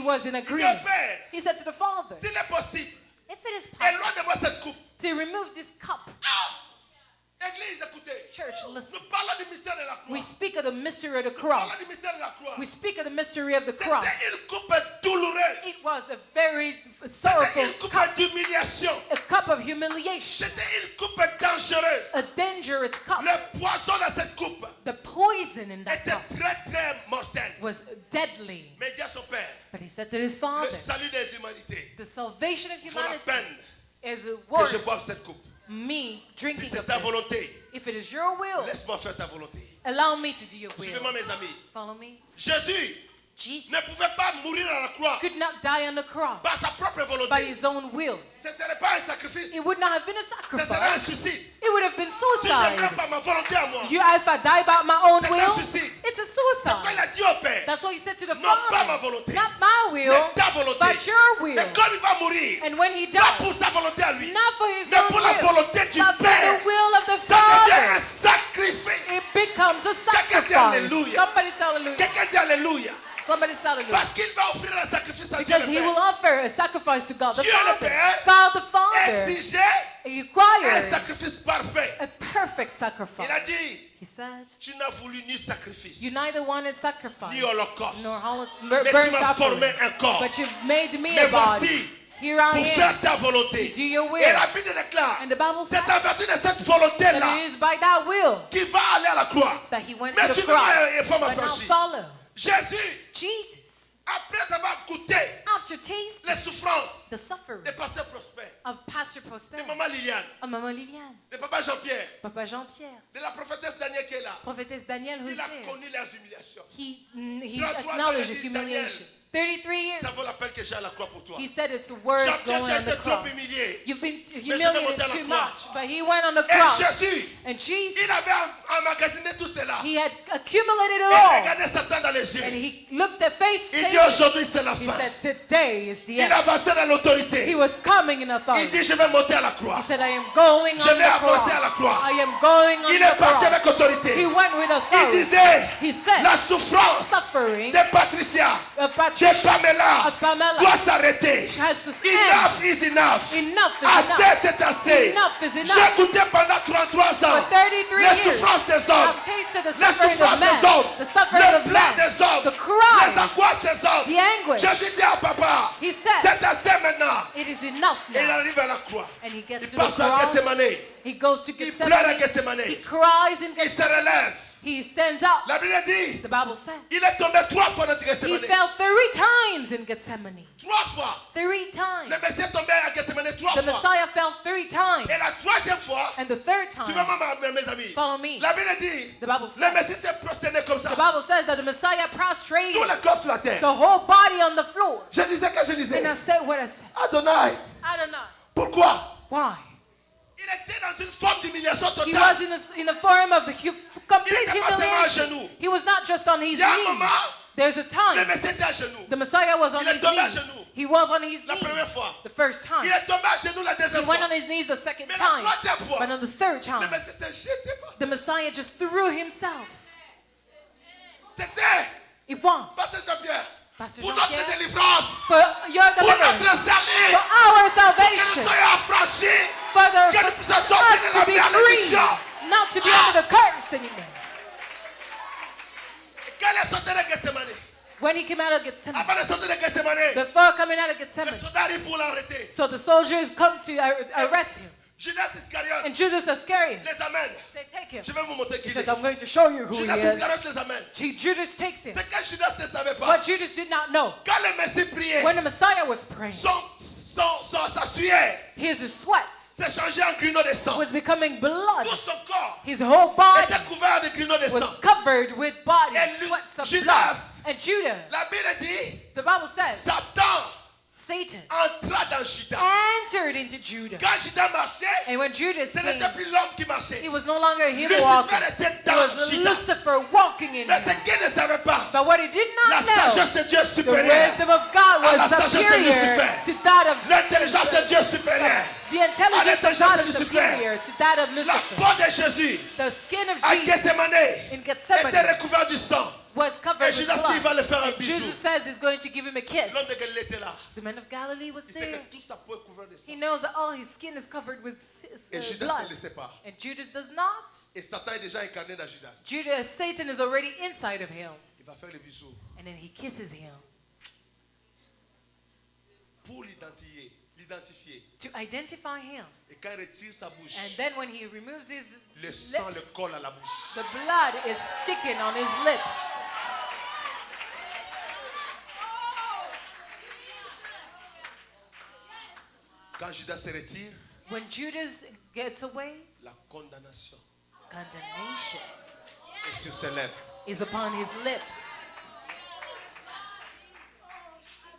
was in agreement. He said to the Father, S'il est possible, if it is possible éloigne-moi cette coupe. to remove this cup. Église, écoutez. Church, listen. Nous parlons du mystère de la croix. We speak of the mystery of the Nous parlons du cross. mystère de la croix. We speak of the mystery of the cross. C'était une coupe douloureuse. It was a very C'était sorrowful une coupe cup, d'humiliation. a cup of humiliation, C'était une coupe dangereuse. a dangerous cup. Le poison dans cette coupe The poison in that était cup très très mortel. was deadly. Mais dit à son père, But he said to his le Father, salut des humanités, the salvation of il faut la humanity peine is que worth je boive cette coupe. me drinking Si c'est of ta this. volonté, If it is your will, laisse-moi faire ta volonté. allow me to do your Suivez-moi will. mes amis. Follow me. Jésus Jesus ne pouvait pas mourir à la croix could not die on the cross par sa propre by volonté. his own will. Ce ne serait pas un sacrifice. It would not have been a Ce serait un sacrifice. suicide. It would have been Si je suicide. meurs par ma volonté à moi. If I die by my own C'est un will, suicide. it's a C'est quand il suicide. a dit au Père, That's what he said to the non pas ma Father. volonté, Not my will, mais ta volonté. but your will. Et comme il va mourir, And when he pas died, pour sa volonté à lui, not for his mais own pour la will, volonté du but for Père, the will of the ça devient un Father, sacrifice. it becomes a Quelqu'un dit sacrifice. Alléluia. Somebody say hallelujah. Quelqu'un dit Alléluia. Somebody say hallelujah. Parce qu'il va offrir un sacrifice à Dieu Because le he will Père. offer a sacrifice to God the Dieu le Father. Père God the Father Exigeait un required sacrifice parfait. a perfect Il sacrifice. a dit, He said, tu n'as voulu ni sacrifice, you neither wanted sacrifice ni holocauste, nor mais tu burnt m'as formé offering, un corps but you've made me Mais a body. voici, Here I pour am faire ta volonté. to do your will. Et la Bible déclare, And the Bible c'est says en vertu de cette that volonté-là it is by that will qu'il va aller à la croix. that he went Mais to the suivez-moi cross. et fais ma But now franchise. follow. Jésus, Jesus, après avoir goûté after tasting les souffrances the suffering de Pasteur Prosper, of Pastor de Prosper, Maman Liliane, of Mama Liliane, de Papa Jean-Pierre, Papa Jean-Pierre, de la prophétesse Daniel qui est là, Prophetess Danielle who's il a there. connu les humiliations. He 33 acknowledged ans, the il a dit, Daniel, humiliation. 33 years. Ça vaut la peine que j'aille à la croix pour toi. He said it's worth Jean-Pierre, going tu as on the été trop cross. humilié. You've been je vais monter à humiliated la too croix. much, but he went on the Et cross. Jésus, And Jesus, il avait emmagasiné tout cela. he had accumulated it Et all. regardez Satan dans les yeux. And he looked at face Il dit Satan. aujourd'hui c'est la He fin. said, today is the Il end. avançait dans He l'autorité. was coming in Il authority. dit je vais monter à la He croix. said, I am going Je on vais the avancer à la cross. croix. I am going on Il the est parti avec cross. autorité. He went with Il authority. disait He said, la souffrance suffering de Patricia, of de Patricia, Pamela of Pamela doit s'arrêter. has to end. Enough is enough. Enough is Assez enough. c'est assez. Enough is J'ai enough. goûté pendant 33 ans For 33 les years, souffrances des hommes, I've tasted the les suffering souffrances of des man, hommes, the suffering les of pleurs man, des hommes, the les cries, angoisses des hommes. the anguish. Jésus dit à papa, He said, c'est assez maintenant. it is enough Et il now. arrive à la croix. And he gets Il to the passe à cross. Gethsemane. He goes to Il pleure à Gethsemane. Gethsemane. He cries in Il se Gethsemane. relève. He stands up. La Bible dit, The Bible says il est tombé 3 fois dans he Gethsemane. fell 3 times in Gethsemane. 3 fois. 3 times. Le Messie est tombé à Gethsemane 3 The fois. Messiah fell 3 times. Et la 3e fois, And the third time, suivez-moi mes amis. follow me. La Bible dit, The Bible le says, Messie s'est prosterné comme ça. the Bible says that the Messiah prostrated Tout le corps sur la terre. the whole body on the floor. Je disais que je disais, And I said what I said. Adonai, I don't know. pourquoi? Why? Il était dans une forme d'humiliation He totale. was in a form of complete Il était pas seulement à humiliation. genoux. He was not just on his Il y a un knees. moment, There's a Le time Messie était à genoux. the Messiah was on Il est his tombé à knees. genoux. He was on his La knees première fois. the first Il time. est tombé à genoux la He deuxième went fois. on his knees the second Mais la time. troisième fois, But on the third le time, Messie s'est jeté. the Messiah just threw himself. C'était, It won. Pasteur Jean-Pierre, Pastor pour notre Jean-Pierre, délivrance, for your pour deliverance, notre salut, for our que nous salvation, soyons affranchis, for que nous puissions sortir us de to be la free, malédiction. not to be under the curse anymore. Et quand il est sorti de Gethsemane, When he came out of Gethsemane, avant de sortir de Gethsemane, before coming out of les Gethsemane, soldats arrivent pour l'arrêter. so the soldiers come to arrest him. Judas Iscariote And Judas Iscariot, les amène. they take him. Je vais vous montrer He qui il says, est. I'm going to show you who he Judas is. Iscariote les amène. Judas takes him. C'est que Judas ne savait pas. What Judas did not know, Quand le Messie priait, when the Messiah was praying, sa sueur his sweat s'est changé en grumeaux de sang. was becoming blood. Tout son corps His whole body était couvert de grumeaux de was sang. covered with body And sweats of Judas- blood. And Judah, La Bible dit, the Bible says, Satan Satan entra dans Judas. entered into Judah. Quand Judas marchait, And when Judas ce came, n'était plus l'homme qui marchait. it was no longer him Lucifer walking. était It dans was Judas. Lucifer walking in Mais him. ce qu'il ne savait pas, But what he did la not know, sagesse de Dieu est the supérieure. wisdom of God à la was sagesse de superior Lucifer. to that of L'intelligence de Dieu est supérieure. the intelligence of l'intelligence God de is Lucifer. superior to that of La Lucifer. peau de Jésus The skin of à Jesus Gethsemane in était Gethsemane recouverte du sang. was covered covered with Judas dit, il va blood. le faire un And bisou. Jesus says he's going to give him a kiss. L'homme de Galilée était là. The man of Galilee was Il sait there. que toute sa peau est couverte de sang. He knows that all his skin is covered with Et Judas blood. ne le sait pas. And Judas does not. Et Satan est déjà incarné dans Judas. Judas, Satan is already inside of him. Il va faire le bisou And then he kisses him pour l'identifier. to identify him. Et quand il retire sa bouche, And then when he removes his le sang le lips, colle à la bouche. the blood is sticking on his lips. Quand Judas se retire, When Judas gets away, la condamnation condemnation est sur ses lèvres. is upon his lips.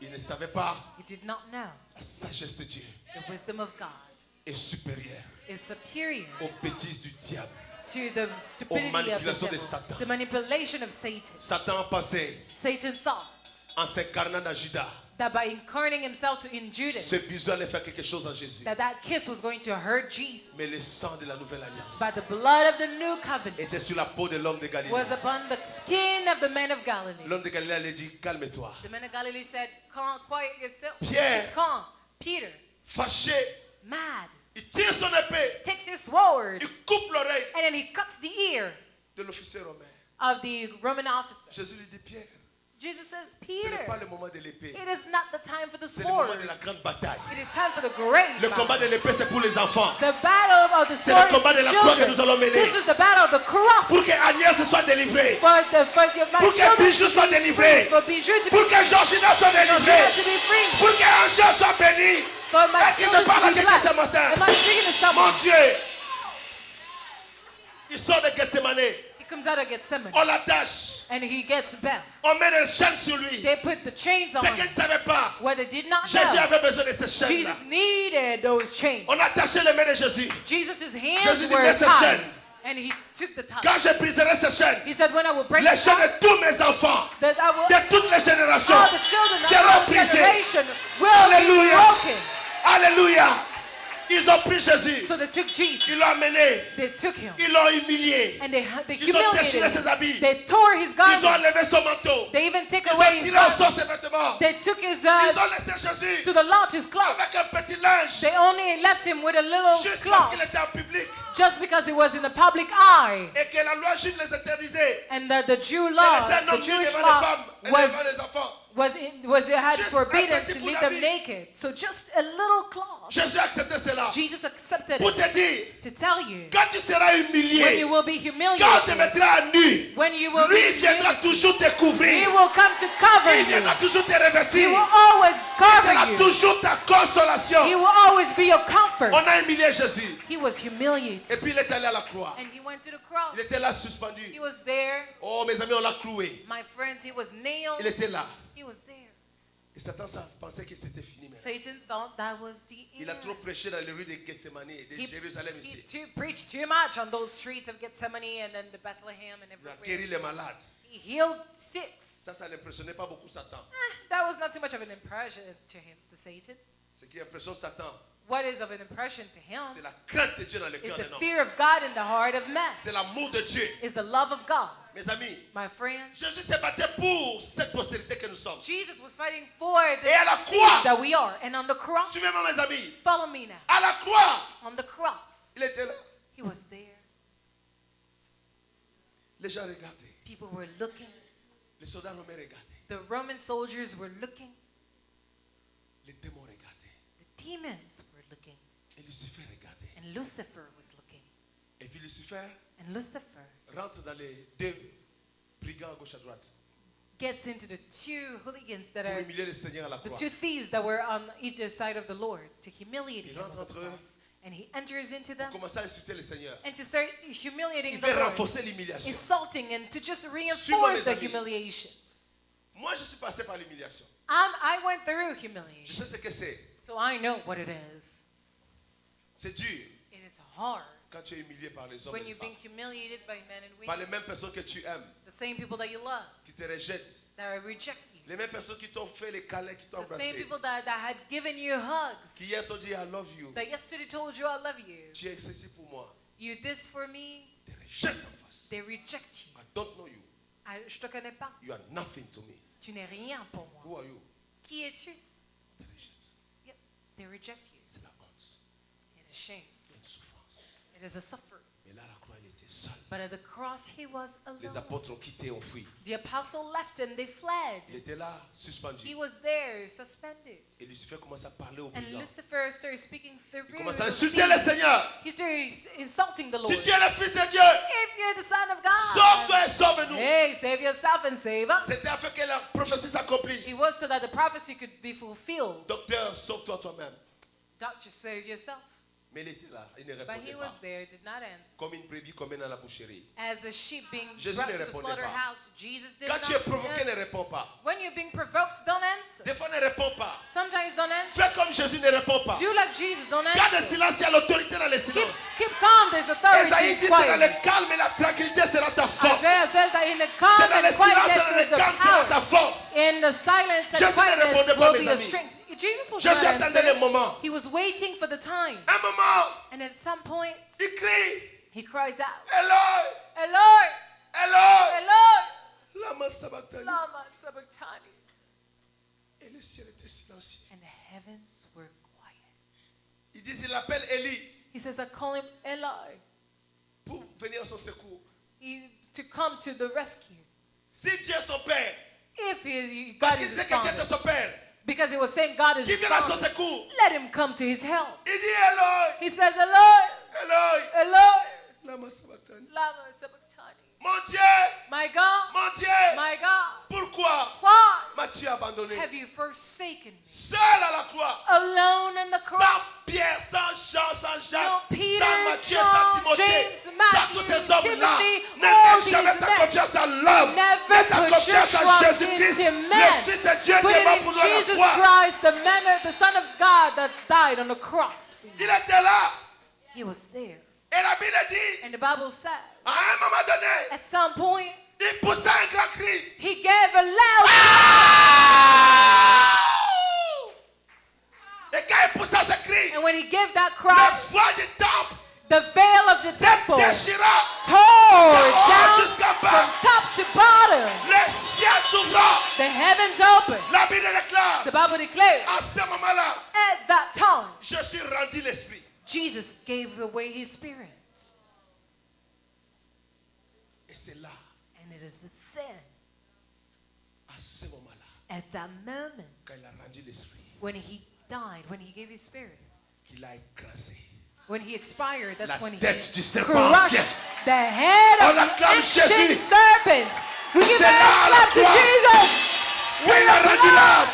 Il ne savait pas He did not know la sagesse de Dieu the wisdom of God est supérieure is superior aux bêtises du diable. to the stupidity of the manipulations de devil, Satan. the manipulation of Satan. Satan a pensé Satan thought en s'incarnant dans Judas, that by incarnating himself in Judas, ce bisou allait faire quelque chose en Jésus. that kiss was going to hurt Jesus. Mais le sang de la nouvelle alliance But the blood of the new covenant était sur la peau de l'homme de Galilée. was upon the skin of the man of Galilee. L'homme de Galilée allait dire, calme-toi. The man of Galilee said, "Calm, quiet yourself." Pierre. Be calm. Peter, Fâché, mad, il tire son épée, takes his sword il coupe l'oreille and then he cuts the ear de l'officier romain. of the Roman officer. Jésus lui dit, Pierre, Jesus says, ce Peter, n'est pas le moment de l'épée, it is not the time for the c'est le moment sword. de la grande bataille. It is time for the great Le combat battle. de l'épée, c'est pour les enfants. The battle of the C'est le sword is combat de for la croix que children. nous allons mener. This is the battle of the cross. Pour que Agnès soit délivrée, For my pour que children Bijou to soit be délivré, free, for Bijou to pour be que Georgina soit free, for délivrée, Jonah to be free, pour que Angèle soit bénie. for my Est-ce que je children parle à to be quelqu'un ce blessed. matin? Am I speaking to Mon someone? Dieu, il sort de Gethsemane, He comes out of Gethsemane on l'attache, and he gets bound. on met des chaînes sur lui. They put the chains on C'est qu'il him. ne savait pas. What they did not Jésus know, avait besoin de ces chaînes-là. Jesus needed those chains. On a attaché les mains de Jésus. Jesus' hands Jésus dit, were mets ces tied, chaînes. and he took the tie. Quand je briserai ces chaînes, He said, when I will break les the chaînes tie, de tous mes enfants, that I will, de toutes les générations, all the children of seront our brisées. generation will Alléluia. be broken. Alléluia. Ils ont pris Jésus. So they took Jesus, Ils l'ont amené. they took him, Ils l'ont humilié. and they Ils ont déchiré humiliated ses him. habits. They tore his Ils ont garment. enlevé son manteau. They even took Ils away ont his tiré au garment. sort ses vêtements. They took his Ils ont laissé Jésus to the lot his clothes. avec un petit linge. They only left him with a little Juste parce cloth qu'il était en public. just because he was in the public eye. Et que la loi juive les interdisait. And the Jew De law, laisser un the homme nu Jewish devant les law femmes et was devant les enfants. it had Just forbidden un petit to bout leave them d'habit. naked. So just a little cloth. Jésus a accepté cela. Jesus accepted Pour it te dire, to tell you quand tu seras when humilié, you will be quand tu te humiliated, mettras à nu, when you will lui be viendra humiliated, toujours te he couvrir. will come to cover Il you. viendra toujours te He revêtir. will always Il cover sera you. toujours ta consolation. He will always be your comfort. On a humilié Jésus. He was humiliated. Et puis il est allé à la croix. And he went to the cross. Il était là suspendu. He was there. Oh mes amis, on l'a cloué. My friends, he was nailed. Il était là. He was there. Et Satan pensait que c'était fini. Maintenant. Satan thought that was the Il a end. trop prêché dans les rues de Gethsemane et de Jérusalem He ici. preached too much on those streets of Gethsemane and then the Bethlehem and Il a everywhere. guéri les malades. He healed sick. Ça n'impressionnait pas beaucoup Satan. That was not too much of an impression to him, to Satan. Ce qui impressionne Satan, What is of an impression to him c'est la crainte de Dieu dans le is cœur the d'un homme. fear of God in the heart of man, C'est l'amour de Dieu. is the love of God. Mes amis, My friends, Jésus s'est battu pour cette postérité que nous sommes. Jesus was fighting for Et à la the croix. seed that we are. And on the cross, Suivez-moi mes amis. follow me now. À la croix, On the cross, il était là. he was there. Les gens regardaient. People were looking. Les soldats romains regardaient. The Roman soldiers were looking. Les démons regardaient. The demons were looking. Et Lucifer regardait. And Lucifer was looking. Et puis Lucifer And Lucifer rentre dans les deux brigands à gauche à droite gets into the two hooligans that pour are humilier le Seigneur à la the croix. two thieves that were on each side of the Lord to humiliate Il him rentre on the entre eux. cross. And he enters into them Pour commencer à insulter le Seigneur. and to start humiliating Il the veut Lord, renforcer l'humiliation. insulting and to just Suis-moi, reinforce mes the amis. humiliation. Moi, je suis passé par l'humiliation. I went through Je humiliation, sais ce que c'est. so I know what it is. C'est dur It is hard quand tu es humilié par les hommes et when les you're being femmes. humiliated by men and Par women, les mêmes personnes que tu aimes, the same people that you love, qui te rejettent. that reject you, Les mêmes personnes qui t'ont fait les câlins, qui t'ont the same embrassé. people that had given you hugs, Qui hier t'ont dit I love you. that yesterday told you I love you. Tu es ceci pour moi. You this for me, Ils te rejettent en face. they reject you. I don't know you. Je te connais pas. You are nothing to me. Tu n'es rien pour moi. Who are you? Qui es-tu? Te rejette. Yep. They reject you. C'est la honte. It is shame. Il y a une souffrance. It is a suffering. Mais là, à la croix, il était seul. But at the cross, he was Les alone. apôtres ont quitté, ont fui. The apostle left and they fled. Il était là, He suspendu. was there, suspended. Et Lucifer commence à parler au And brigand. Lucifer started speaking through Il commence à insulter le Seigneur. He started insulting the Lord. Si tu es le Fils de Dieu, If you're the Son of God, sauve-toi et sauve-nous. hey, save yourself and save us. C'était afin que la prophétie s'accomplisse. It was so that the prophecy could be fulfilled. Docteur, sauve-toi toi-même. Doctor, save yourself. Mais il était là, il ne But répondait he pas. was there, did not answer. Comme une brebis qu'on met dans la boucherie. As a sheep being Jésus brought ne to the répondait pas. slaughterhouse, Jesus did Quand not tu es provoqué, ne answer. réponds pas. When you're being provoked, don't answer. Des fois, ne réponds pas. Sometimes don't answer. Fais comme Jésus, ne réponds pas. Do like Jesus, don't Garde le answer. silence, il y a l'autorité dans le Keep, silence. keep calm, there's authority Esaïe in dit, c'est dans le quietness. calme et la tranquillité sera ta force. Isaiah says that in the C'est calm dans le and silence et quietness dans le is the calme sera ta power. force. In the silence and Jésus ne quietness répondait pas, will mes be a amis. strength. Jesus was Jésus not attendait le answering. moment. He was waiting for the time. Un moment, And at some point, il crie, he cries out, Eloi, Eloi, Eloi, Eloi, lama sabachthani. lama sabachthani. Et le ciel était silencieux. And the heavens were quiet. Il dit, il appelle Élie He says, I call him Eloi pour venir à son secours. to come to the rescue. Si Dieu est son Père, If God parce qu'il is sait his que Dieu father. est son Père, Because he was saying God is qui his vient à son father. secours. Let him come to his help. Il dit, Eloi, He says, Eloi, Eloi, Eloi, lama sabachthani. lama sabachthani. Mon Dieu, My God, mon Dieu, my God, pourquoi why m'as-tu abandonné? have you forsaken me? Seul à la croix, Alone on the cross. sans Pierre, sans Jean, sans No Jacques, Peter, sans Matthieu, sans John, Timothée, James, sans Matthew, tous ces hommes-là. Timothy, Ne all mets jamais these ta men. confiance en l'homme. Never Mets ta put your confiance en trust Jésus-Christ, into le men. Fils de Dieu Put qui est it mort in pour nous à la Jesus croix. Christ, the Son of God that died on the cross. Il était là. He was there. Et la Bible dit, And the Bible said, à un moment donné, at some point, il poussa un grand cri. he gave a loud Et quand il poussa ce cri, and when he gave that le cry, voile du temple the veil of the se temple déchira. tore Oh, down jusqu'en from bas. top to bottom. Le ciel s'ouvra. The heavens opened. La Bible déclare, The Bible declares, à ce moment-là, at that time, je suis rendu l'esprit. Jesus gave away his spirit. Et c'est là, And it is then, à ce moment-là, at that moment, quand il a rendu l'esprit, when he died, when he gave his spirit, qu'il a écrasé when he expired, that's la when he tête du serpent crushed ancien. the head On of the acclame ancient Jésus. serpent. We give C'est a là à la clap to croix. Jesus. Quand il a rendu l'âme,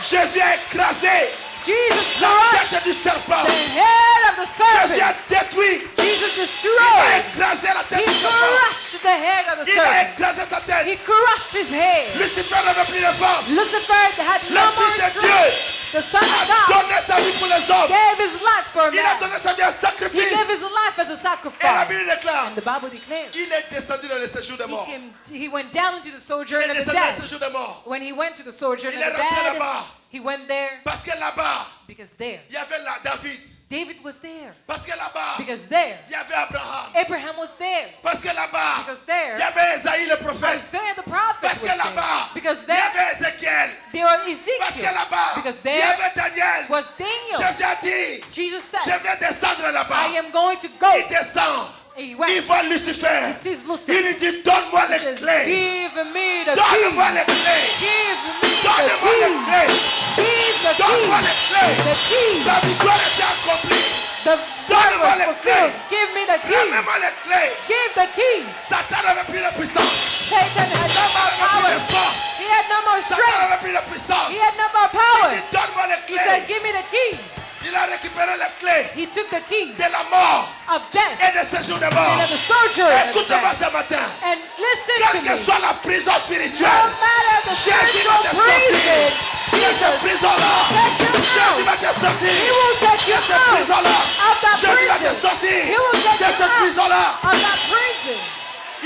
Jésus a écrasé Jesus la crushed tête du serpent. the head of the Jésus a serpent. détruit, Jesus il a destroyed. écrasé la tête He du serpent. crushed the head of the Il a serpent. écrasé sa He tête. crushed his head. Lucifer n'avait plus de force. Lucifer had Le no more Fils de strength. Dieu The Son of a God donné sa vie pour les hommes. gave his life for Il a man. donné sa vie en He sacrifice. gave his life as a Et la sacrifice. Bible déclare, And the Bible declares il est descendu dans le séjour des morts. he went down into the Il sojourn est of the descendu dans le dead. séjour des morts. When he went to the sojourn Il of est the rentré dead, là-bas. he went there Parce que là-bas, because there, il y avait David. David was there. Parce que là-bas, Because there, il y avait Abraham. Abraham was there. Parce que là-bas, Because il y there, avait Esaïe le prophète. Isaiah the prophet Parce was que là-bas, there. Because il y there, avait Ézéchiel. there was Parce que Ezekiel. là-bas, Because il y there avait Daniel. was Daniel. Jésus a dit, Jesus je said, vais descendre là-bas. I am going to go. Il descend. He Il went. voit Lucifer. He sees Il Lucifer. lui dit, donne-moi He les says, clés. give me the Donne-moi les keys. clés. Give me Donne-moi les the clés. keys. Give the Donne-moi les keys. clés. The keys. La victoire était accomplie. The word Donne-moi was les fulfilled. clés. Give me the keys. Remets-moi les clés. Give the keys. Satan n'avait plus de puissance. Satan had no more Satan power. n'avait plus de force. He had no more Satan strength. n'avait plus de puissance. He had no more Il power. dit, donne-moi les He said, clés. give me the keys. Il a récupéré les clés He took the keys de la mort of death et de ce jour de mort. and of the sojourn of Écoute-moi death. ce matin. And listen to Quelle que me. soit la prison No spirituelle, matter the Jésus spiritual va te prison, sortir. De cette Jesus prison-là, take you Jésus va out. te sortir. He will take you De cette out prison-là, of that Jésus va te prison. sortir. He will De take you cette out prison-là, of that prison.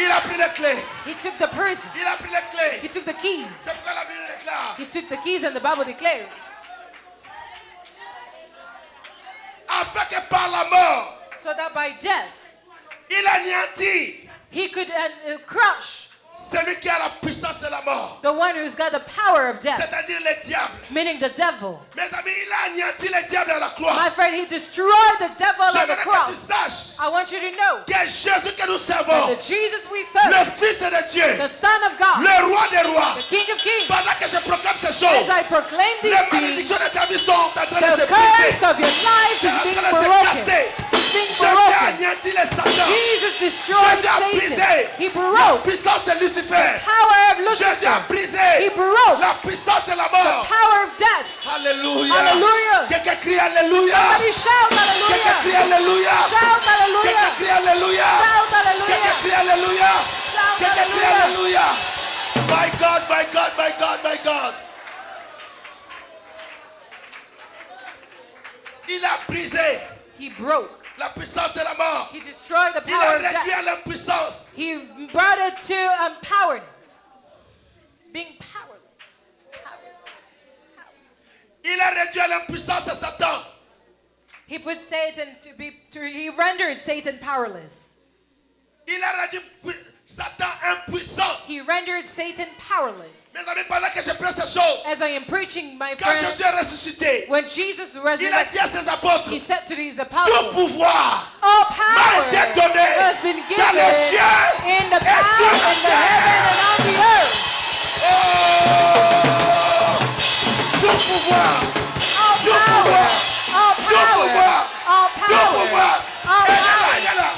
il a pris les clés. He took the prison. Il a pris les clés. He took the keys. C'est pourquoi la Bible déclare. He took the keys and the Bible declares. Afin que par la mort, So that by death, il anéantit he could crush Celui qui a la puissance de la mort, the one who's got the power of death, c'est-à-dire le diable. meaning the devil. Mes amis, il a anéanti le diable à la croix. My friend, he destroyed the devil on the J'aimerais que tu cross. saches I want you to know que Jésus que nous that servons, the Jesus we serve, le Fils de Dieu, the Son of God, le Roi des rois, the King of Kings, pendant que je proclame ces as choses, I proclaim les these malédictions things, de ta vie sont en train de the se briser. curse of your life C'est is en being train de se broken. casser. It's being Jésus a broken. anéanti les Satans. Jesus destroyed Jésus a Satan. brisé He la broke puissance de Lucifer. power of Jésus a Lucifer. brisé He broke la puissance de la the mort. power of death. Alléluia. Hallelujah. Quelqu'un crie Alléluia. Somebody shout Quelqu'un crie hallelujah. Alléluia. Shout Quelqu'un hallelujah. crie Alléluia. Shout Quelqu'un hallelujah. crie Alléluia. Shout Quelqu'un crie hallelujah. Alléluia. My God, my God, my God, my God. Il a brisé He broke. la puissance de la mort. He destroyed the Il a power of réduit death. à l'impuissance. He brought it to powerless. Being powerless. Il a réduit à l'impuissance à Satan. He put Satan he rendered Satan powerless. Il a rendu Satan impuissant. He rendered Satan powerless. Mes amis, pendant que je prends ces choses, As I am preaching, my quand friends, Jésus est ressuscité, when Jesus il a resurrected, dit à ses apôtres, he said to these tout apostles, pouvoir all m'a power été donné has been dans given les cieux in the et power sur in la the terre. heaven and on the earth. Oh! Tout pouvoir, All tout power, pouvoir, all tout pouvoir, power, all tout pouvoir. power, all Et là, power, il est là.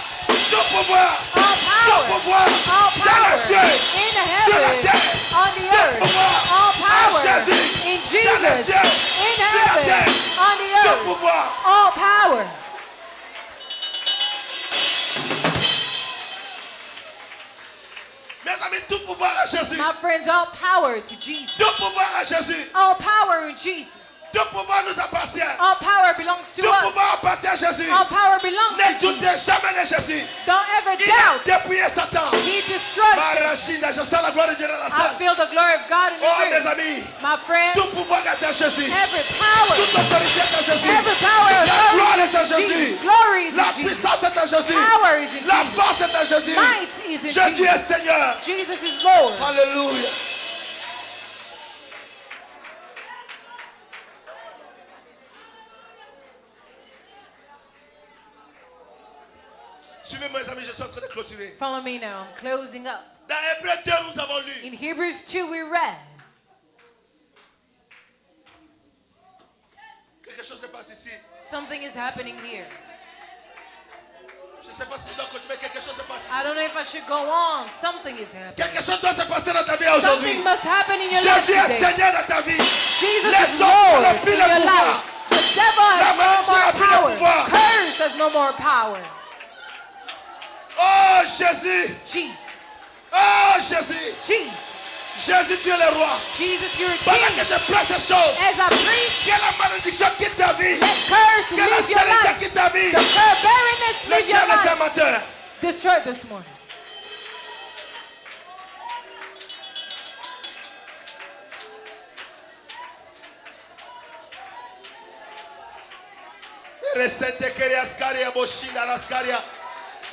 Tout pouvoir, all tout pouvoir, all dans power les cieux, in the sur la heaven, terre. on the Tout earth, pouvoir all en power Jésus, in dans les Jesus, cieux, in sur la heaven, terre. on the Tout earth, pouvoir. all power. Mes amis, tout pouvoir à Jésus. My friends, all power to Jesus. Tout pouvoir à Jésus. All power in Jesus. Tout pouvoir nous appartient. All power belongs to Tout us. pouvoir appartient à Jésus. All power belongs Ne to Jesus. doutez jamais de Jésus. Don't ever Il a doubt. dépouillé Satan. He destroys it. Marachina, je sens la gloire de Dieu dans la I salle. feel the glory of God in Oh, the mes room. amis, My friend, tout pouvoir est à Jésus. every power, Toute autorité est à Jésus. every power, La gloire est à authority is in Jésus. Jesus. Glory is La in Jesus. puissance est à Jésus. Power is in La Jesus. force est à Jésus. Might is in Jésus est Jesus. Seigneur. Jesus is Lord. Alléluia. Suivez-moi, mes amis, je suis en train de clôturer. Follow me now. I'm closing up. Dans Hébreu 2, nous avons lu. In Hebrews 2, we read. Quelque chose se passe ici. Something is happening here. Je ne sais pas si je dois continuer, quelque chose se passe. I don't know if I should go on. Something is happening. Quelque chose doit se passer dans ta vie aujourd'hui. Something must happen in your life Jésus est today. Seigneur dans ta vie. Jesus Les is hommes Lord n'ont in plus your le pouvoir. life. The devil La has no malédiction n'a more plus le power. pouvoir. Curse has no more power. Oh Jésus. Jesus. Oh Jésus. Jesus. Jésus, tu es le roi. Jesus, you're a Pendant king. que je prends ces choses, As I preach, que la malédiction quitte ta vie. let curse Que la leave your stérilité life. quitte ta vie. The barrenness Le leave your diable est un life. menteur. Destroy it this morning. Resente Keriaskaria, Boshina, Raskaria.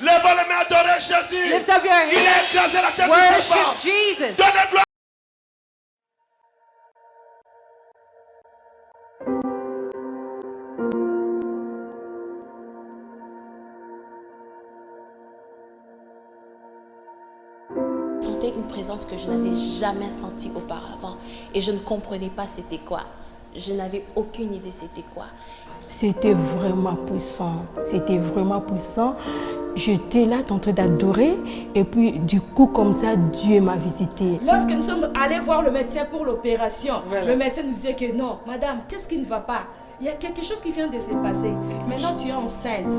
Lève les mains, adorez Jésus. Lift up your Il a hands. écrasé la tête du Worship serpent. Jesus. Donnez gloire. Je sentais une présence que je n'avais jamais sentie auparavant et je ne comprenais pas c'était quoi. Je n'avais aucune idée c'était quoi. C'était vraiment puissant. C'était vraiment puissant. J'étais là en train d'adorer et puis du coup comme ça Dieu m'a visité. Lorsque nous sommes allés voir le médecin pour l'opération, le médecin nous disait que non, madame, qu'est-ce qui ne va pas? Il y a quelque chose qui vient de se passer. Maintenant tu es enceinte.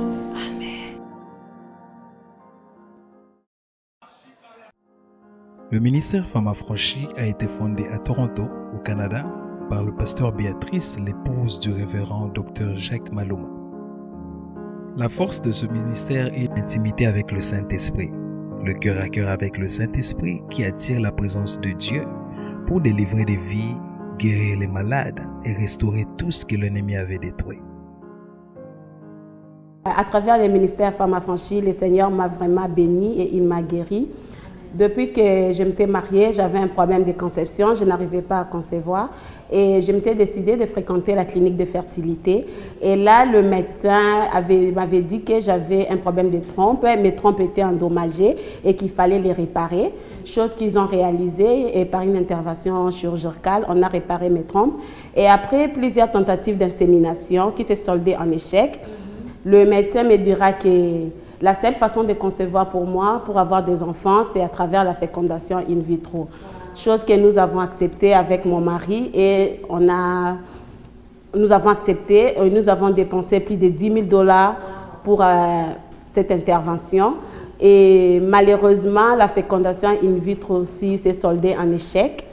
Le ministère Femmes Affranchies a été fondé à Toronto, au Canada, par le pasteur Béatrice, l'épouse du révérend Dr Jacques Maluma. La force de ce ministère est l'intimité avec le Saint-Esprit, le cœur à cœur avec le Saint-Esprit qui attire la présence de Dieu pour délivrer des vies, guérir les malades et restaurer tout ce que l'ennemi avait détruit. À travers les ministères Femmes Affranchies, le Seigneur m'a vraiment béni et il m'a guéri. Depuis que je m'étais mariée, j'avais un problème de conception, je n'arrivais pas à concevoir et je m'étais décidée de fréquenter la clinique de fertilité. Et là, le médecin m'avait dit que j'avais un problème de trompe, mes trompes étaient endommagées et qu'il fallait les réparer, chose qu'ils ont réalisée et par une intervention chirurgicale, on a réparé mes trompes. Et après plusieurs tentatives d'insémination qui s'est soldée en échec, le médecin me dira que la seule façon de concevoir pour moi, pour avoir des enfants, c'est à travers la fécondation in vitro. Chose que nous avons acceptée avec mon mari et nous avons accepté, nous avons dépensé plus de 10 000 $ pour cette intervention. Et malheureusement, la fécondation in vitro aussi s'est soldée en échec.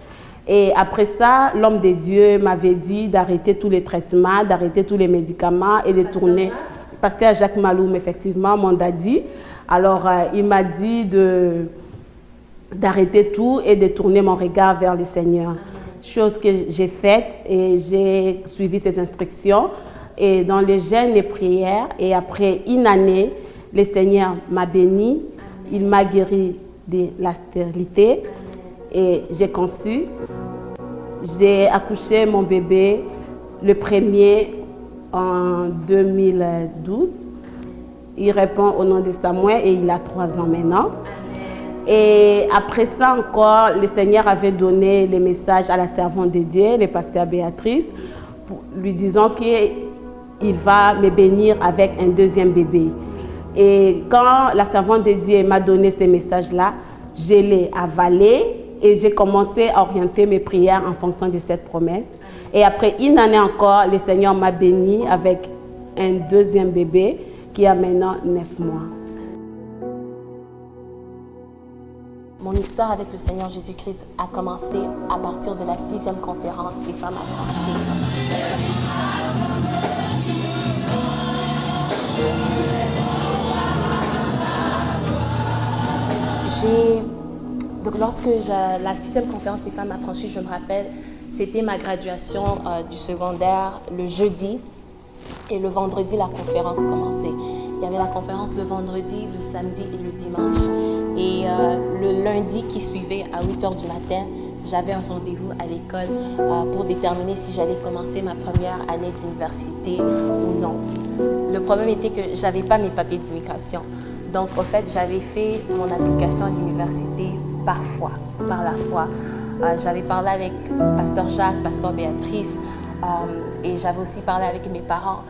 Et après ça, l'homme de Dieu m'avait dit d'arrêter tous les traitements, d'arrêter tous les médicaments et de tourner. Pasteur Jacques Maloum, effectivement, m'en a dit. Alors, il m'a dit d'arrêter tout et de tourner mon regard vers le Seigneur. Chose que j'ai faite et j'ai suivi ses instructions. Et dans les jeûnes et prières, et après une année, le Seigneur m'a béni. Il m'a guéri de la stérilité et j'ai conçu. J'ai accouché mon bébé le premier en 2012. Il répond au nom de Samuel et il a 3 ans maintenant. Et après ça encore, le Seigneur avait donné les messages à la servante de Dieu, le pasteur Béatrice, lui disant qu'il va me bénir avec un deuxième bébé. Et quand la servante de Dieu m'a donné ces messages-là, je l'ai avalé et j'ai commencé à orienter mes prières en fonction de cette promesse. Et après une année encore, le Seigneur m'a béni avec un deuxième bébé qui a maintenant 9 mois. Mon histoire avec le Seigneur Jésus-Christ a commencé à partir de la 6e conférence des femmes affranchies. Donc lorsque la 6e conférence des femmes affranchies, je me rappelle, c'était ma graduation du secondaire le jeudi et le vendredi la conférence commençait. Il y avait la conférence le vendredi, le samedi et le dimanche. Et le lundi qui suivait à 8h du matin, j'avais un rendez-vous à l'école pour déterminer si j'allais commencer ma première année de l'université ou non. Le problème était que je n'avais pas mes papiers d'immigration. Donc, au fait, j'avais fait mon application à l'université par la foi. J'avais parlé avec Pasteur Jacques, Pasteur Béatrice, et j'avais aussi parlé avec mes parents.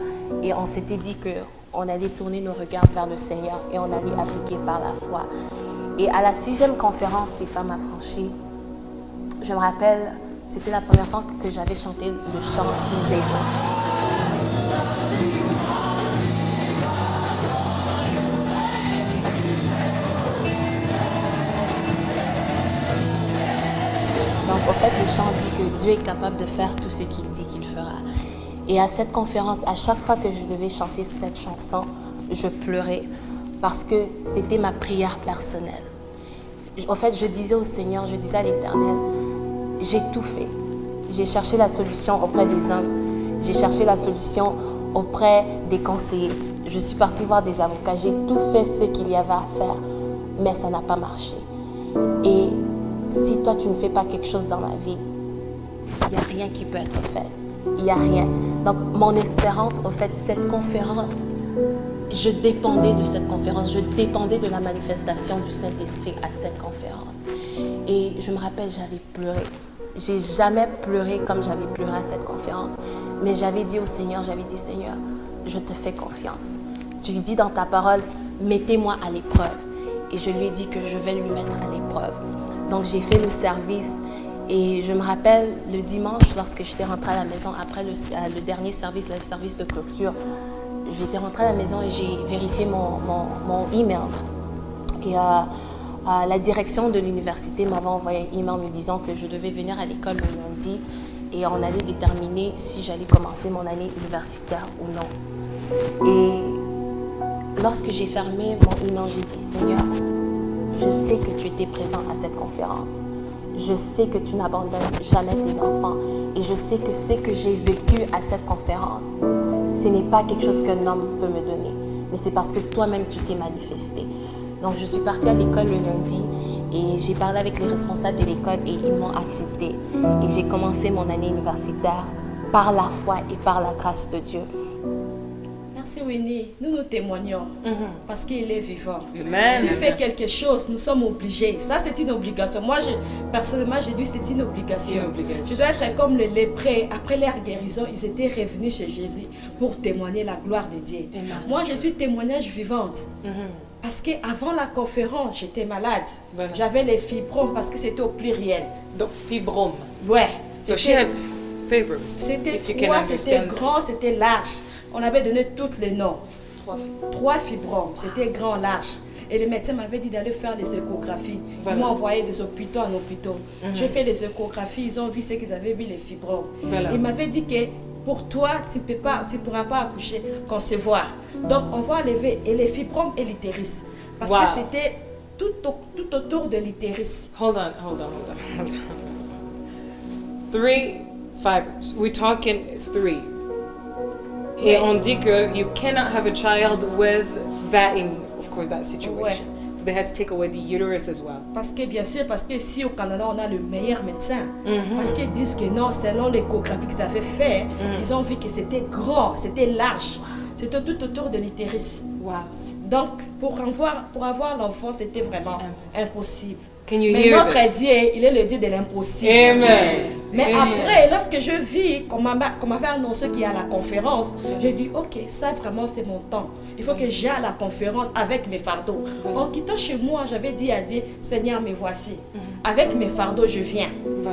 Et on s'était dit qu'on allait tourner nos regards vers le Seigneur et on allait appliquer par la foi. Et à la 6e conférence des femmes affranchies, je me rappelle, c'était la première fois que j'avais chanté le chant Ils aimeront. Donc, en fait, le chant dit que Dieu est capable de faire tout ce qu'il dit qu'il fera. Et à cette conférence, à chaque fois que je devais chanter cette chanson, je pleurais parce que c'était ma prière personnelle. En fait, je disais au Seigneur, je disais à l'Éternel, j'ai tout fait. J'ai cherché la solution auprès des hommes. J'ai cherché la solution auprès des conseillers. Je suis partie voir des avocats. J'ai tout fait ce qu'il y avait à faire, mais ça n'a pas marché. Et si toi, tu ne fais pas quelque chose dans ma vie, il n'y a rien qui peut être fait. Il n'y a rien. Donc, mon espérance, au fait, cette conférence, je dépendais de cette conférence. Je dépendais de la manifestation du Saint-Esprit à cette conférence. Et je me rappelle, j'avais pleuré. J'ai jamais pleuré comme j'avais pleuré à cette conférence. Mais j'avais dit au Seigneur, Seigneur, je te fais confiance. Tu lui dis dans ta parole, mettez-moi à l'épreuve. Et je lui ai dit que je vais lui mettre à l'épreuve. Donc, j'ai fait le service. Et je me rappelle, le dimanche, lorsque j'étais rentrée à la maison, après le dernier service, le service de clôture, j'étais rentrée à la maison et j'ai vérifié mon email. Et la direction de l'université m'avait envoyé un email me disant que je devais venir à l'école le lundi et on allait déterminer si j'allais commencer mon année universitaire ou non. Et lorsque j'ai fermé mon email, j'ai dit, Seigneur, je sais que tu étais présent à cette conférence. Je sais que tu n'abandonnes jamais tes enfants. Et je sais que ce que j'ai vécu à cette conférence, ce n'est pas quelque chose qu'un homme peut me donner. Mais c'est parce que toi-même, tu t'es manifesté. Donc, je suis partie à l'école le lundi Et j'ai parlé avec les responsables de l'école et ils m'ont accepté. Et j'ai commencé mon année universitaire par la foi et par la grâce de Dieu. Merci Winnie, nous témoignons parce qu'il est vivant. Amen. S'il fait quelque chose, nous sommes obligés. Ça, c'est une obligation. Moi, personnellement, j'ai dit que c'est une obligation. Je dois être comme les lépreux. Après leur guérison, ils étaient revenus chez Jésus pour témoigner la gloire de Dieu. Amen. Moi, je suis témoignage vivante. Parce qu'avant la conférence, j'étais malade. Voilà. J'avais les fibromes parce que c'était au pluriel. Donc, fibrome. Ouais. So she had fibromes. C'était if you can trois, c'était understand grand, this. c'était large. On avait donné tous les noms. 3 fibromes. 3 fibromes, c'était grand, large. Et le médecin m'avait dit d'aller faire les échographies. Voilà. Ils m'ont envoyé des hôpitaux en hôpitaux. J'ai fait les échographies, ils ont vu ce qu'ils avaient vu, les fibromes. Voilà. Ils m'avaient dit que pour toi, tu ne pourras pas accoucher, concevoir. Donc, on va enlever et les fibromes et l'utérus. Parce Wow. que c'était tout autour de l'utérus. Hold on. 3 fibers. We're talking 3. Et on dit que you cannot have a child with that in, of course, that situation. Ouais. So they had to take away the uterus as well. Parce que bien sûr, parce que ici au Canada, on a le meilleur médecin. Parce qu'ils disent que non, selon l'échographie qu'ils avaient fait, ils ont vu que c'était grand, c'était large. C'était tout autour de l'utérus. Wow. Donc, pour avoir l'enfant, c'était vraiment impossible. Can you Mais hear notre this? Dieu, il est le Dieu de l'impossible. Amen. Mais Amen. après, lorsque je vis qu'on m'avait annoncé qu'il y a la conférence, j'ai dit, ok, ça vraiment c'est mon temps. Il faut que j'aille à la conférence avec mes fardeaux. En quittant chez moi, j'avais dit à Dieu, Seigneur, me voici. Avec mes fardeaux, je viens.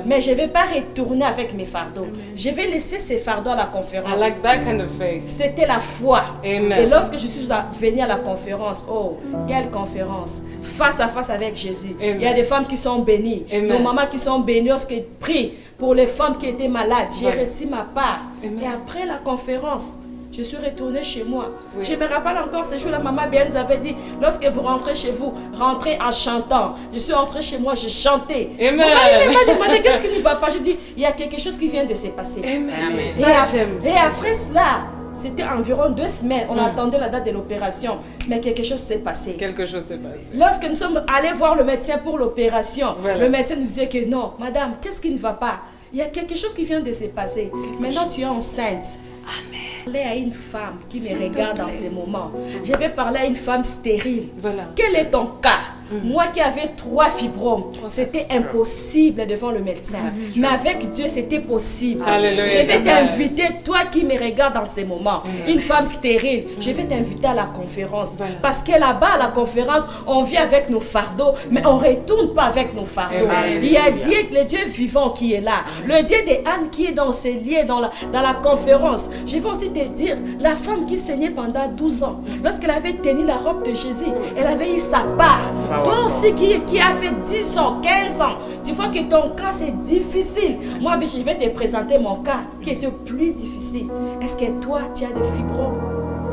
Mais je ne vais pas retourner avec mes fardeaux. Je vais laisser ces fardeaux à la conférence. I like that kind of faith. C'était la foi. Amen. Et lorsque je suis venue à la conférence, oh, quelle conférence! Face à face avec Jésus. Amen. Il y a des femmes qui sont bénies. Amen. Nos mamans qui sont bénies lorsqu'elles prient pour les femmes qui étaient malades. J'ai Voilà. reçu ma part. Amen. Et après la conférence, je suis retournée chez moi. Oui. Je me rappelle encore ce jour-là, maman bien nous avait dit, lorsque vous rentrez chez vous, rentrez en chantant. Je suis rentrée chez moi, j'ai chanté. Amen. Maman elle m'a demandé qu'est-ce qui ne va pas. J'ai dit, il y a quelque chose qui vient de se passer. Amen. Et, Ça, j'aime. et après cela, c'était environ 2 semaines, on attendait la date de l'opération, mais quelque chose s'est passé. Quelque chose s'est passé. Lorsque nous sommes allés voir le médecin pour l'opération, Voilà. le médecin nous disait que non, madame, qu'est-ce qui ne va pas? Il y a quelque chose qui vient de se passer. Maintenant, tu es enceinte. Amen. Je vais parler à une femme qui me regarde en ce moment. Je vais parler à une femme stérile. Voilà. Quel est ton cas? Moi qui avais 3 fibromes, c'était impossible devant le médecin. Mais avec Dieu, c'était possible. Alléluia. Je vais t'inviter, toi qui me regardes en ce moment, une femme stérile, je vais t'inviter à la conférence. Voilà. Parce que là-bas, à la conférence, on vit avec nos fardeaux, mais on ne retourne pas avec nos fardeaux. Amen. Il y a Dieu, le Dieu vivant qui est là. Le Dieu de Anne qui est dans ses liens, dans la conférence. Je vais aussi te dire, la femme qui saignait pendant 12 ans, lorsqu'elle avait tenu la robe de Jésus, elle avait eu sa part. Toi aussi qui a fait 10 ans, 15 ans, tu vois que ton cas c'est difficile. Moi, je vais te présenter mon cas qui était plus difficile. Est-ce que toi, tu as des fibromes?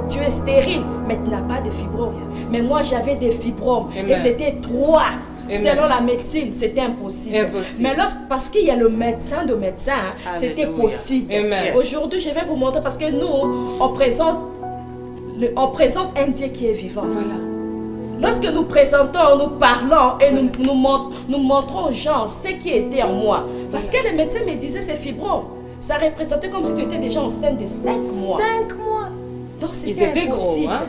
Tu es stérile, mais tu n'as pas de fibromes. Mais moi, j'avais des fibromes. Amen. Et c'était 3. Amen. Selon la médecine, c'était impossible. Impossible. Mais parce qu'il y a le médecin de médecin, c'était Alléluia. possible. Amen. Aujourd'hui, je vais vous montrer parce que nous, on présente un Dieu qui est vivant. Voilà. Lorsque nous présentons, nous parlons et nous montrons aux gens ce qui était en moi. Parce que le médecin me disait ces fibromes. Ça représentait comme si tu étais déjà enceinte de 5 mois. 5 mois. Donc Ils c'était étaient gros, impossible. hein?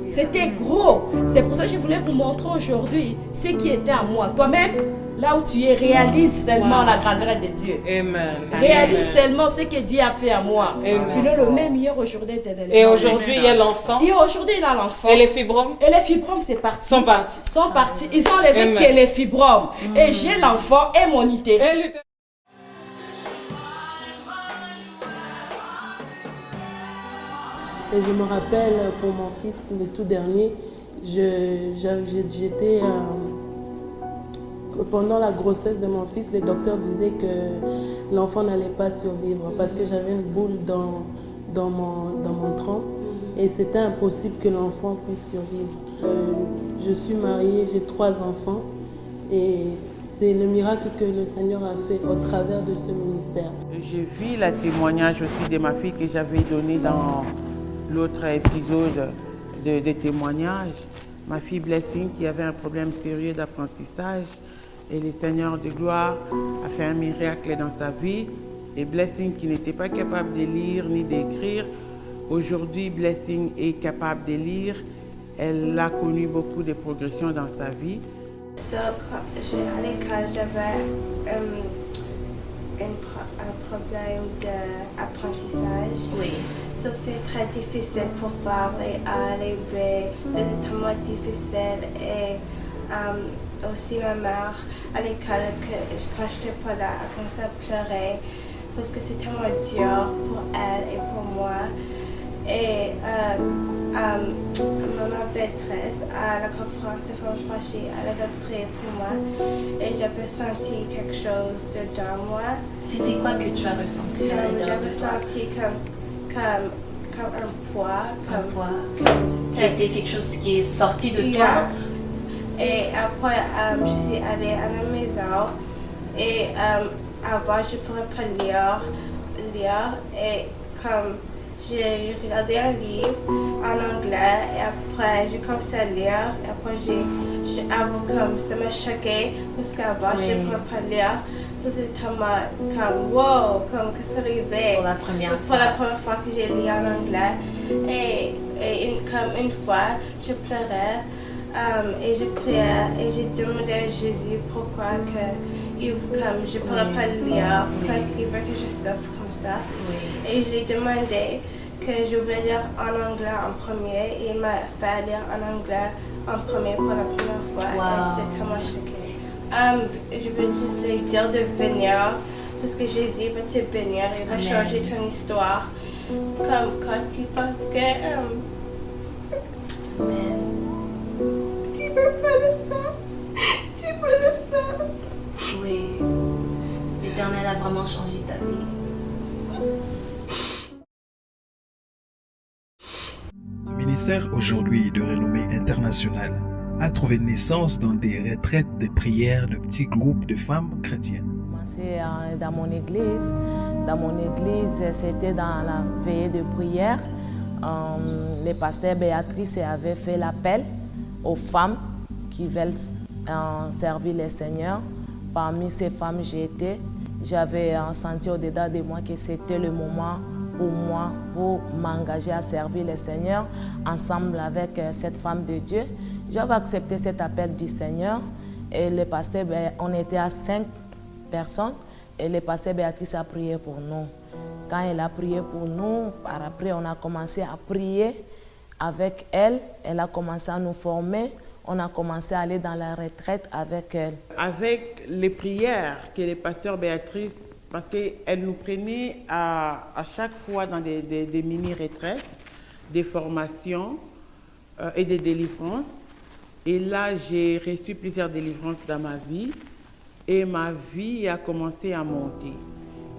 C'était gros. C'est pour ça que je voulais vous montrer aujourd'hui ce qui était en moi. Toi-même, là où tu es, réalise seulement la grandeur de Dieu. Amen. Réalise Amen. seulement ce que Dieu a fait à moi. Amen. Il est le même hier, aujourd'hui, éternellement. Et aujourd'hui, il y a l'enfant. Et aujourd'hui, il a l'enfant. Et les fibromes Et les fibromes, c'est parti. sont partis. Sont partis. Ils ont enlevé Amen. que les fibromes. Et j'ai l'enfant et mon utérus. Et le- Et je me rappelle pour mon fils, le tout dernier, j'étais pendant la grossesse de mon fils, les docteurs disaient que l'enfant n'allait pas survivre parce que j'avais une boule dans mon tronc et c'était impossible que l'enfant puisse survivre. Je suis mariée, j'ai 3 enfants et c'est le miracle que le Seigneur a fait au travers de ce ministère. J'ai vu le témoignage aussi de ma fille que j'avais donné dans l'autre épisode de témoignage. Ma fille Blessing qui avait un problème sérieux d'apprentissage. Et le Seigneur de gloire a fait un miracle dans sa vie. Et Blessing, qui n'était pas capable de lire ni d'écrire, aujourd'hui Blessing est capable de lire. Elle a connu beaucoup de progression dans sa vie. À l'école, j'avais un problème d'apprentissage. Oui. Ça, c'est très difficile pour faire les B. C'est tellement difficile. Et aussi ma mère, à l'école, quand je n'étais pas là, elle commençait à pleurer parce que c'est tellement dur pour elle et pour moi. Et maman Béatrice, à la conférence de Femmes Franchies, elle avait prié pour moi et j'avais senti quelque chose dedans moi. C'était quoi que tu as ressenti à l'intérieur de toi? J'avais senti comme un poids. Qui était quelque chose qui est sorti de toi? Et après, je suis allée à la maison et avant, je ne pourrais pas lire et comme j'ai regardé un livre en anglais et après j'ai commencé à lire et après comme ça m'a choqué parce qu'avant je ne pouvais pas lire. Ça c'était tellement comme wow, comme que ça arrivait. Pour la première fois que j'ai lu en anglais et comme une fois je pleurais et je priais et j'ai demandé à Jésus pourquoi comme je ne pourrais pas lire parce qu'il veut que je souffre comme ça. Et je lui ai demandé que je voulais lire en anglais en premier et il m'a fait lire en anglais en premier pour la première fois. Et j'étais tellement choquée. Je veux juste lui dire de venir parce que Jésus va te bénir, il va changer ton histoire. Comme quand tu penses que tu peux pas le faire, tu peux le faire. Oui, l'Éternel a vraiment changé ta vie. Ce ministère, aujourd'hui de renommée internationale, a trouvé naissance dans des retraites de prière de petits groupes de femmes chrétiennes. C'est dans mon église. Dans mon église, c'était dans la veillée de prière. Le pasteur Béatrice avait fait l'appel aux femmes qui veulent servir le Seigneur. Parmi ces femmes, j'avais senti au-dedans de moi que c'était le moment pour moi pour m'engager à servir le Seigneur ensemble avec cette femme de Dieu. J'avais accepté cet appel du Seigneur et le pasteur, on était à 5 personnes et le pasteur Béatrice a prié pour nous. Quand elle a prié pour nous, par après on a commencé à prier avec elle. Elle a commencé à nous former. On a commencé à aller dans la retraite avec elle. Avec les prières que le pasteur Béatrice, parce qu'elle nous prenait à chaque fois dans des mini-retraites, des formations et des délivrances. Et là, j'ai reçu plusieurs délivrances dans ma vie et ma vie a commencé à monter.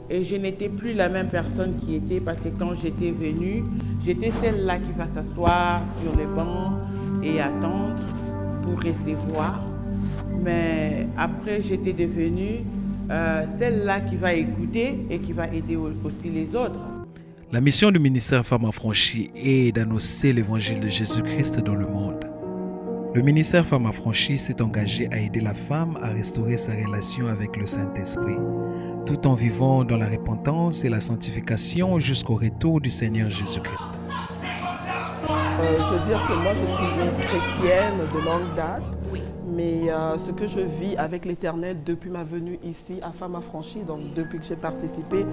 Et je n'étais plus la même personne qui était parce que quand j'étais venue, j'étais celle-là qui va s'asseoir sur le banc et attendre pour recevoir. Mais après, j'étais devenue celle-là qui va écouter et qui va aider aussi les autres. La mission du ministère Femmes Affranchies est d'annoncer l'évangile de Jésus-Christ dans le monde. Le ministère Femmes Affranchies s'est engagé à aider la femme à restaurer sa relation avec le Saint-Esprit, tout en vivant dans la repentance et la sanctification jusqu'au retour du Seigneur Jésus-Christ. Je veux dire que moi, je suis une chrétienne de longue date, mais ce que je vis avec l'Éternel depuis ma venue ici à Femmes Affranchies, donc depuis que j'ai participé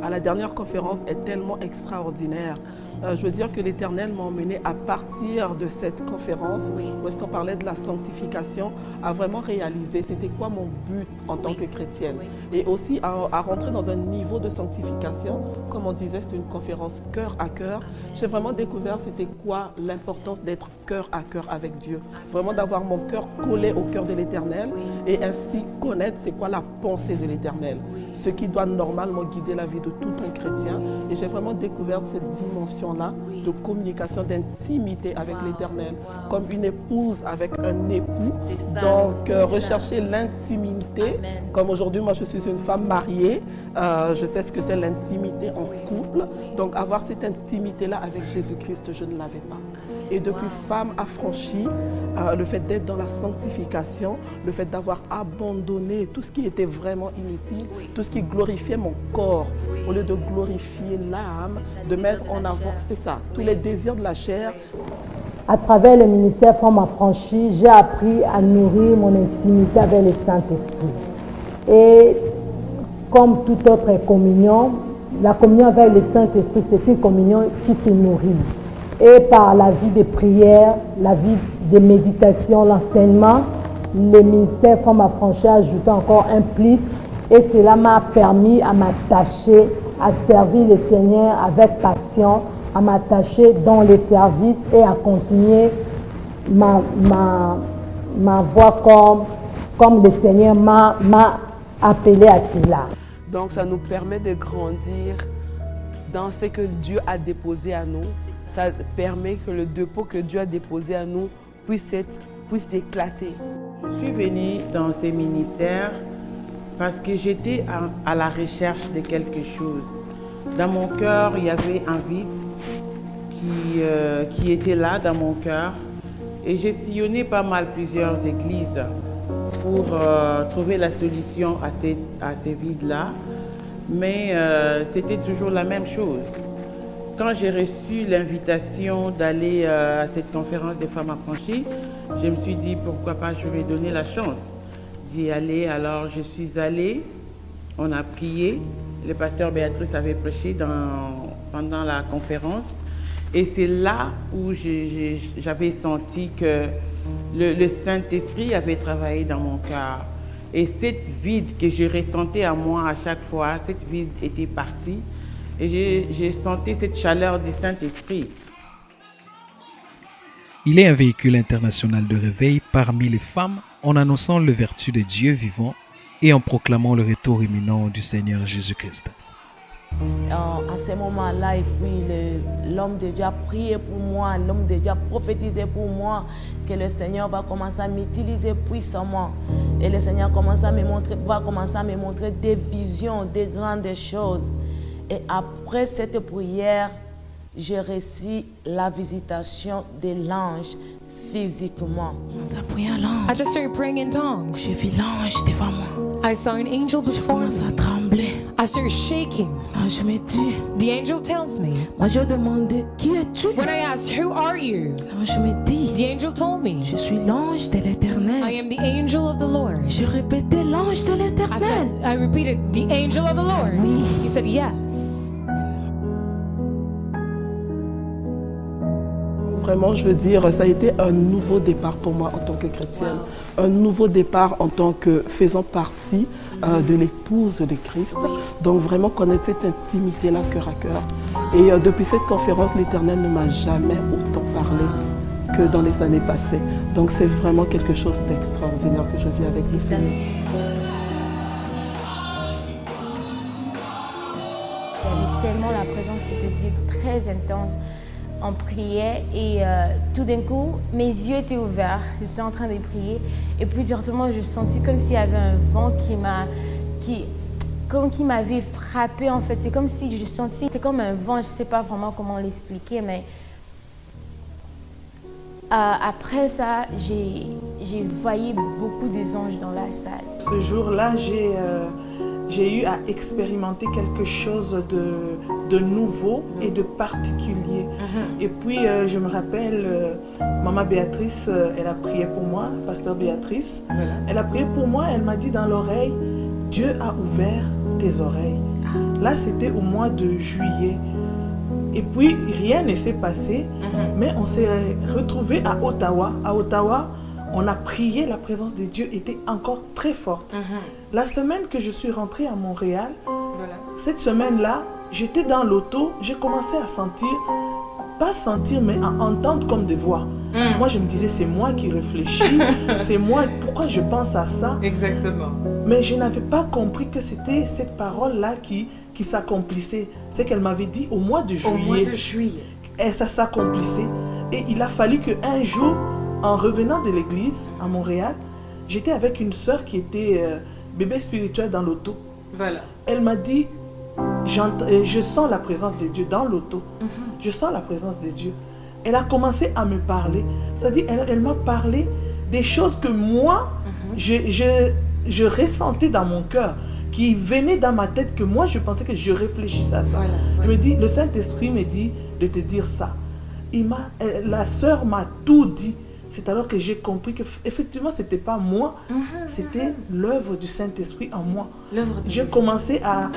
à la dernière conférence, est tellement extraordinaire. Je veux dire que l'Éternel m'a emmené à partir de cette conférence, où est-ce qu'on parlait de la sanctification, à vraiment réaliser c'était quoi mon but en tant que chrétienne. Et aussi à rentrer dans un niveau de sanctification, comme on disait, c'est une conférence cœur à cœur. J'ai vraiment découvert c'était quoi l'importance d'être cœur à cœur avec Dieu. Vraiment d'avoir mon cœur collé au cœur de l'Éternel et ainsi connaître c'est quoi la pensée de l'Éternel. Ce qui doit normalement guider la vie de tout un chrétien. Et j'ai vraiment découvert cette dimension-là de communication, d'intimité avec l'Éternel, comme une épouse avec un époux. Donc rechercher l'intimité. Comme aujourd'hui, moi je suis une femme mariée, je sais ce que c'est l'intimité en couple. Donc avoir cette intimité-là avec Jésus-Christ, je ne l'avais pas. Et depuis Femmes Affranchies, le fait d'être dans la sanctification, purification, le fait d'avoir abandonné tout ce qui était vraiment inutile, tout ce qui glorifiait mon corps, au lieu de glorifier l'âme, de mettre en avant, c'est ça, tous les désirs de la chair. À travers le ministère Femmes Affranchies, j'ai appris à nourrir mon intimité avec le Saint-Esprit. Et comme toute autre communion, la communion avec le Saint-Esprit, c'est une communion qui se nourrit. Et par la vie de prière, la vie de méditation, l'enseignement, le ministère Femmes Affranchies a ajouté encore un plus. Et cela m'a permis à m'attacher, à servir le Seigneur avec passion, à m'attacher dans les services et à continuer ma voie comme le Seigneur m'a appelé à cela. Donc ça nous permet de grandir dans ce que Dieu a déposé à nous. Ça permet que le dépôt que Dieu a déposé à nous puisse éclater. Je suis venue dans ces ministères parce que j'étais à la recherche de quelque chose. Dans mon cœur, il y avait un vide qui était là dans mon cœur. Et j'ai sillonné pas mal plusieurs églises pour trouver la solution à ces vides-là. Mais c'était toujours la même chose. Quand j'ai reçu l'invitation d'aller à cette conférence des femmes affranchies, je me suis dit pourquoi pas, je vais donner la chance d'y aller. Alors je suis allée, on a prié, le pasteur Béatrice avait prêché pendant la conférence. Et c'est là où j'avais senti que le Saint-Esprit avait travaillé dans mon cœur. Et cette vide que je ressentais à moi à chaque fois, cette vide était partie. Et j'ai senti cette chaleur du Saint-Esprit. Il est un véhicule international de réveil parmi les femmes en annonçant les vertus de Dieu vivant et en proclamant le retour imminent du Seigneur Jésus-Christ. À ce moment-là, et puis l'homme de Dieu a prié pour moi, l'homme de Dieu a prophétisé pour moi que le Seigneur va commencer à m'utiliser puissamment. Et le Seigneur va commencer à me montrer des visions, des grandes choses. Et après cette prière, j'ai reçu la visitation de l'ange physiquement. I just started praying in tongues. J'ai vu l'ange devant moi. I saw an angel before me. Ça tremblait. I started shaking. L'ange me dit. The angel tells me. Moi je demandais qui es-tu? When I asked who are you? L'ange me dit. The angel told me. Je suis l'ange de l'Éternel. I am the angel of the Lord. Je répétais l'ange de l'Éternel. I repeated the angel of the Lord. Oui. He said yes. Vraiment, je veux dire, ça a été un nouveau départ pour moi en tant que chrétienne. Un nouveau départ en tant que faisant partie de l'épouse de Christ. Donc vraiment connaître cette intimité-là cœur à cœur. Et depuis cette conférence, l'Éternel ne m'a jamais autant parlé que dans les années passées. Donc c'est vraiment quelque chose d'extraordinaire que je vis avec le Seigneur. Il y avait tellement la présence de Dieu très intense. On priait et tout d'un coup, mes yeux étaient ouverts. J'étais en train de prier et puis directement, je sentis comme s'il y avait un vent qui m'avait frappé en fait. C'est comme si je sentis, c'était comme un vent, je ne sais pas vraiment comment l'expliquer, mais après ça, j'ai voyé beaucoup des anges dans la salle. Ce jour-là, j'ai eu à expérimenter quelque chose de nouveau et de particulier. Et puis, je me rappelle, maman Béatrice, elle a prié pour moi, pasteur Béatrice. Elle a prié pour moi, elle m'a dit dans l'oreille, Dieu a ouvert tes oreilles. Là, c'était au mois de juillet. Et puis, rien ne s'est passé, mais on s'est retrouvés à Ottawa. À Ottawa, on a prié, la présence de Dieu était encore très forte. La semaine que je suis rentrée à Montréal, cette semaine-là, j'étais dans l'auto, j'ai commencé à sentir, pas sentir, mais à entendre comme des voix. Moi, je me disais, c'est moi qui réfléchis, c'est moi, pourquoi je pense à ça? Exactement. Mais je n'avais pas compris que c'était cette parole-là qui s'accomplissait. C'est qu'elle m'avait dit au mois de juillet. Au mois de juillet. Et ça s'accomplissait. Et il a fallu qu'un jour, en revenant de l'église à Montréal, j'étais avec une sœur qui était bébé spirituel dans l'auto. Voilà. Elle m'a dit, je sens la présence de Dieu dans l'auto. Je sens la présence de Dieu. Elle a commencé à me parler. C'est-à-dire, elle m'a parlé des choses que moi, je ressentais dans mon cœur, qui venaient dans ma tête, que moi, je pensais que je réfléchissais à ça. Il me dit, le Saint-Esprit me dit de te dire ça. La sœur m'a tout dit. C'est alors que j'ai compris qu'effectivement, ce n'était pas moi, c'était l'œuvre du Saint-Esprit en moi. J'ai commencé à...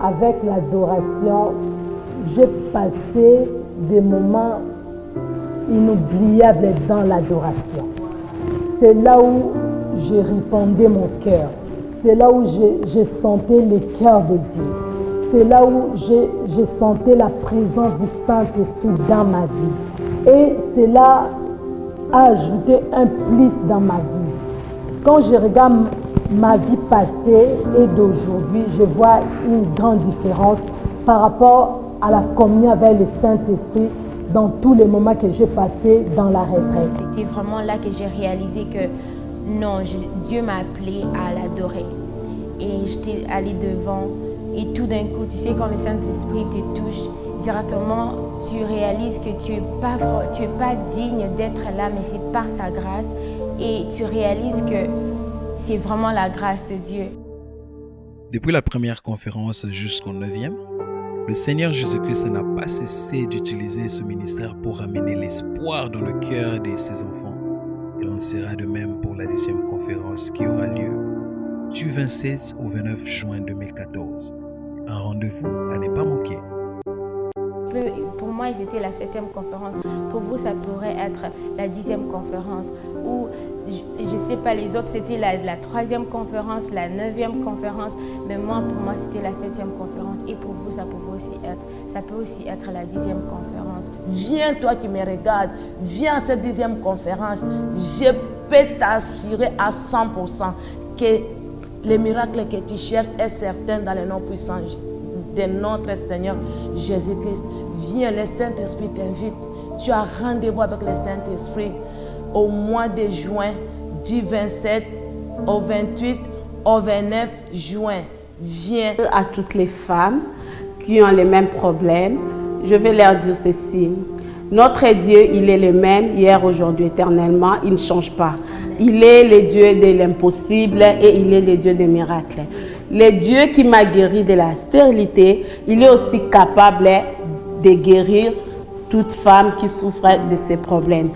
Avec l'adoration, j'ai passé des moments inoubliables dans l'adoration. C'est là où je répandais mon cœur. C'est là où je sentais le cœur de Dieu. C'est là où je sentais la présence du Saint-Esprit dans ma vie. Et cela a ajouté un plus dans ma vie. Quand je regarde ma vie passée et d'aujourd'hui, je vois une grande différence par rapport à la communion avec le Saint-Esprit dans tous les moments que j'ai passés dans la retraite. C'était vraiment là que j'ai réalisé que non, Dieu m'a appelé à l'adorer. Et j'étais allée devant et tout d'un coup, tu sais, quand le Saint-Esprit te touche, directement, tu réalises que tu es pas digne d'être là, mais c'est par sa grâce. Et tu réalises que c'est vraiment la grâce de Dieu. Depuis la première conférence jusqu'au 9e, le Seigneur Jésus-Christ n'a pas cessé d'utiliser ce ministère pour amener l'espoir dans le cœur de ses enfants. Il en sera de même pour la 10e conférence qui aura lieu du 27 au 29 juin 2014. Un rendez-vous à ne pas manquer. Pour moi, c'était la 7e conférence. Pour vous, ça pourrait être la 10e conférence. Ou, je ne sais pas, les autres, c'était la 3e conférence, la 9e conférence. Mais moi, pour moi, c'était la 7e conférence. Et pour vous, ça peut aussi être la 10e conférence. Viens, toi qui me regardes, viens à cette 10e conférence. Je peux t'assurer à 100% que le miracle que tu cherches est certain dans le nom puissant de notre Seigneur Jésus-Christ. Viens, le Saint-Esprit t'invite. Tu as rendez-vous avec le Saint-Esprit au mois de juin, du 27 au 28 au 29 juin. Viens. À toutes les femmes qui ont les mêmes problèmes, je vais leur dire ceci. Notre Dieu, il est le même hier, aujourd'hui, éternellement. Il ne change pas. Il est le Dieu de l'impossible et il est le Dieu des miracles. Le Dieu qui m'a guéri de la stérilité, il est aussi capable de guérir toute femme qui souffre de ces problèmes.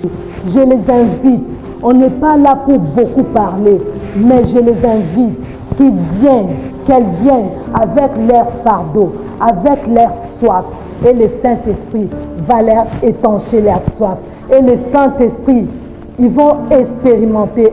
Je les invite, on n'est pas là pour beaucoup parler, mais je les invite qu'elles viennent avec leur fardeau, avec leur soif. Et le Saint-Esprit va leur étancher leur soif. Et le Saint-Esprit, elles vont expérimenter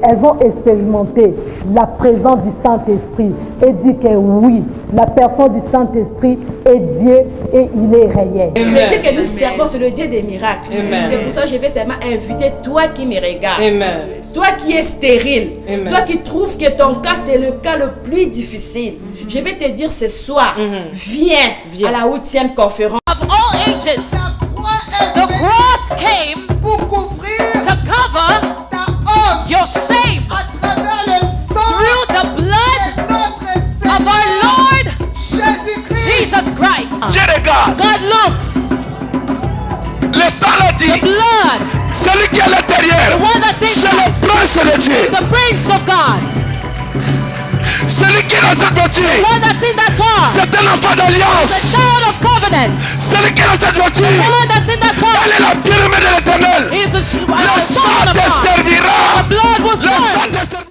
la présence du Saint-Esprit et dire que oui, la personne du Saint-Esprit est Dieu et il est réel. Le Dieu que nous servons, c'est le Dieu des miracles. C'est pour ça que je vais seulement inviter toi qui me regardes. Amen. Toi qui es stérile, Amen. Toi qui trouves que ton cas c'est le cas le plus difficile. Je vais te dire ce soir, viens à la 8e conférence. Of all ages, the cross came to cover your shame through the blood of our Lord Jesus Christ. Dieu regarde. God looks. Le sang le dit. The blood. Celui qui est à l'intérieur, c'est le prince de Dieu. It's the prince of God. Celui qui est dans cette voiture, c'est un enfant d'alliance. Celui qui est dans cette voiture, elle est la bien-aimée de l'Éternel. Le sang te servira. Le sang te